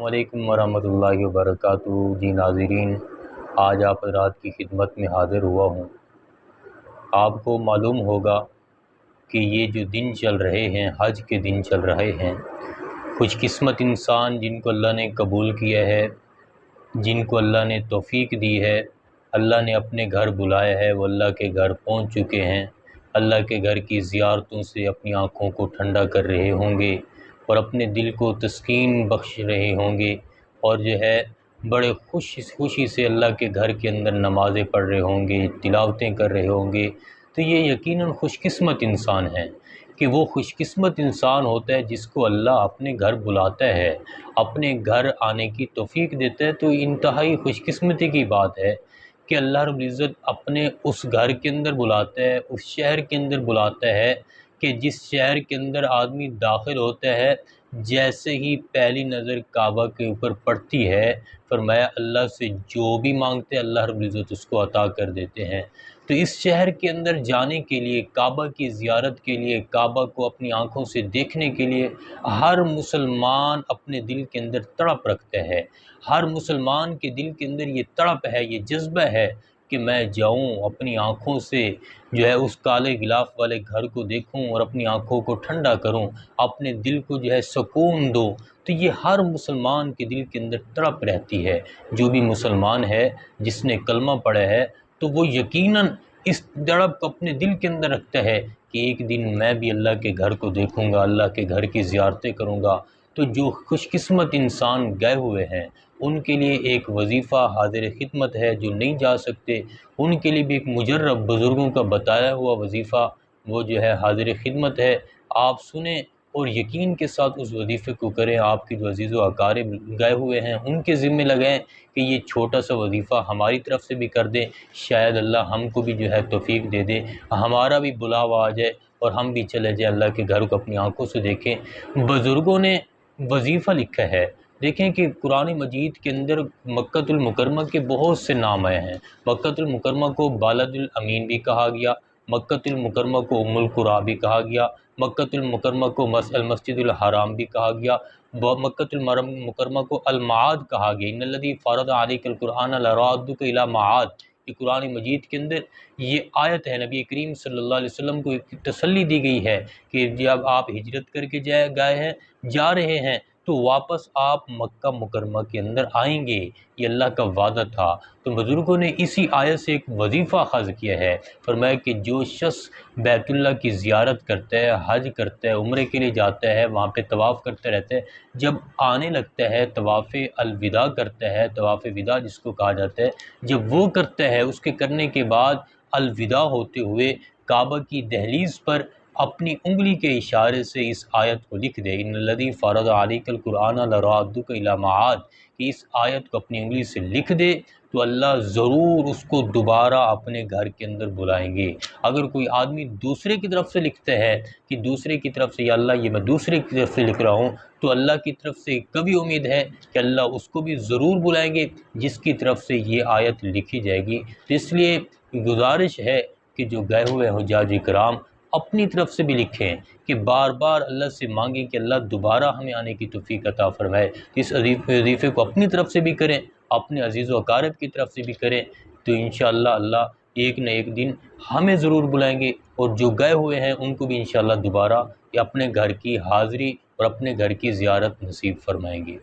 وعلیکم ورحمۃ اللہ وبرکاتہ۔ جی ناظرین، آج آپ حضرات کی خدمت میں حاضر ہوا ہوں۔ آپ کو معلوم ہوگا کہ یہ جو دن چل رہے ہیں، حج کے دن چل رہے ہیں، خوش قسمت انسان جن کو اللہ نے قبول کیا ہے، جن کو اللہ نے توفیق دی ہے، اللہ نے اپنے گھر بلایا ہے، وہ اللہ کے گھر پہنچ چکے ہیں، اللہ کے گھر کی زیارتوں سے اپنی آنکھوں کو ٹھنڈا کر رہے ہوں گے اور اپنے دل کو تسکین بخش رہے ہوں گے، اور جو ہے بڑے خوشی سے اللہ کے گھر کے اندر نمازیں پڑھ رہے ہوں گے، تلاوتیں کر رہے ہوں گے۔ تو یہ یقیناً خوش قسمت انسان ہے کہ وہ خوش قسمت انسان ہوتا ہے جس کو اللہ اپنے گھر بلاتا ہے، اپنے گھر آنے کی توفیق دیتا ہے۔ تو انتہائی خوش قسمتی کی بات ہے کہ اللہ رب العزت اپنے اس گھر کے اندر بلاتا ہے، اس شہر کے اندر بلاتا ہے کہ جس شہر کے اندر آدمی داخل ہوتا ہے، جیسے ہی پہلی نظر کعبہ کے اوپر پڑتی ہے، فرمایا اللہ سے جو بھی مانگتے ہیں اللہ رب العزت اس کو عطا کر دیتے ہیں۔ تو اس شہر کے اندر جانے کے لیے، کعبہ کی زیارت کے لیے، کعبہ کو اپنی آنکھوں سے دیکھنے کے لیے ہر مسلمان اپنے دل کے اندر تڑپ رکھتا ہے۔ ہر مسلمان کے دل کے اندر یہ تڑپ ہے، یہ جذبہ ہے کہ میں جاؤں، اپنی آنکھوں سے جو ہے اس کالے غلاف والے گھر کو دیکھوں اور اپنی آنکھوں کو ٹھنڈا کروں، اپنے دل کو جو ہے سکون دو۔ تو یہ ہر مسلمان کے دل کے اندر تڑپ رہتی ہے۔ جو بھی مسلمان ہے، جس نے کلمہ پڑھا ہے، تو وہ یقیناً اس تڑپ کو اپنے دل کے اندر رکھتا ہے کہ ایک دن میں بھی اللہ کے گھر کو دیکھوں گا، اللہ کے گھر کی زیارتیں کروں گا۔ تو جو خوش قسمت انسان گئے ہوئے ہیں ان کے لیے ایک وظیفہ حاضر خدمت ہے، جو نہیں جا سکتے ان کے لیے بھی ایک مجرب بزرگوں کا بتایا ہوا وظیفہ وہ جو ہے حاضر خدمت ہے۔ آپ سنیں اور یقین کے ساتھ اس وظیفے کو کریں۔ آپ کے جو عزیز و اقارب گئے ہوئے ہیں ان کے ذمہ لگائیں کہ یہ چھوٹا سا وظیفہ ہماری طرف سے بھی کر دیں، شاید اللہ ہم کو بھی جو ہے توفیق دے دے، ہمارا بھی بلاوا آ جائے اور ہم بھی چلے جائیں اللہ کے گھر کو اپنی آنکھوں سے دیکھیں۔ بزرگوں نے وظیفہ لکھا ہے، دیکھیں کہ قرآن مجید کے اندر مکۃ المکرمہ کے بہت سے نام آئے ہیں۔ مکۃ المکرمہ کو بلد الامین بھی کہا گیا، مکۃ المکرمہ کو ام القریٰ بھی کہا گیا، مکۃ المکرمہ کو المسجد الحرام بھی کہا گیا، مکۃ المکرمہ کو المعاد کہا گیا۔ ان الذی فرض علیک القرآن لرادک الی معاد، کہ قرآن مجید کے اندر یہ آیت ہے، نبی کریم صلی اللہ علیہ وسلم کو ایک تسلی دی گئی ہے کہ جب آپ ہجرت کر کے جا رہے ہیں تو واپس آپ مکہ مکرمہ کے اندر آئیں گے، یہ اللہ کا وعدہ تھا۔ تو بزرگوں نے اسی آیت سے ایک وظیفہ اخذ کیا ہے، فرمایا کہ جو شخص بیت اللہ کی زیارت کرتا ہے، حج کرتا ہے، عمرے کے لیے جاتا ہے، وہاں پہ طواف کرتا رہتا ہے، جب آنے لگتا ہے طواف الوداع کرتا ہے، طواف وداع جس کو کہا جاتا ہے، جب وہ کرتا ہے، اس کے کرنے کے بعد الوداع ہوتے ہوئے کعبہ کی دہلیز پر اپنی انگلی کے اشارے سے اس آیت کو لکھ دے، ان الذی فرض علیک القرآن لرادک الی معاد، کہ اس آیت کو اپنی انگلی سے لکھ دے تو اللہ ضرور اس کو دوبارہ اپنے گھر کے اندر بلائیں گے۔ اگر کوئی آدمی دوسرے کی طرف سے لکھتا ہے کہ دوسرے کی طرف سے یا اللہ یہ میں دوسرے کی طرف سے لکھ رہا ہوں، تو اللہ کی طرف سے کبھی امید ہے کہ اللہ اس کو بھی ضرور بلائیں گے جس کی طرف سے یہ آیت لکھی جائے گی۔ تو اس لیے گزارش ہے کہ جو گئے ہوئے حجاج کرام اپنی طرف سے بھی لکھیں کہ بار بار اللہ سے مانگیں کہ اللہ دوبارہ ہمیں آنے کی توفیق عطا فرمائے۔ اس وظیفے کو اپنی طرف سے بھی کریں، اپنے عزیز و اقارب کی طرف سے بھی کریں، تو انشاءاللہ اللہ ایک نہ ایک دن ہمیں ضرور بلائیں گے، اور جو گئے ہوئے ہیں ان کو بھی انشاءاللہ دوبارہ اپنے گھر کی حاضری اور اپنے گھر کی زیارت نصیب فرمائیں گے۔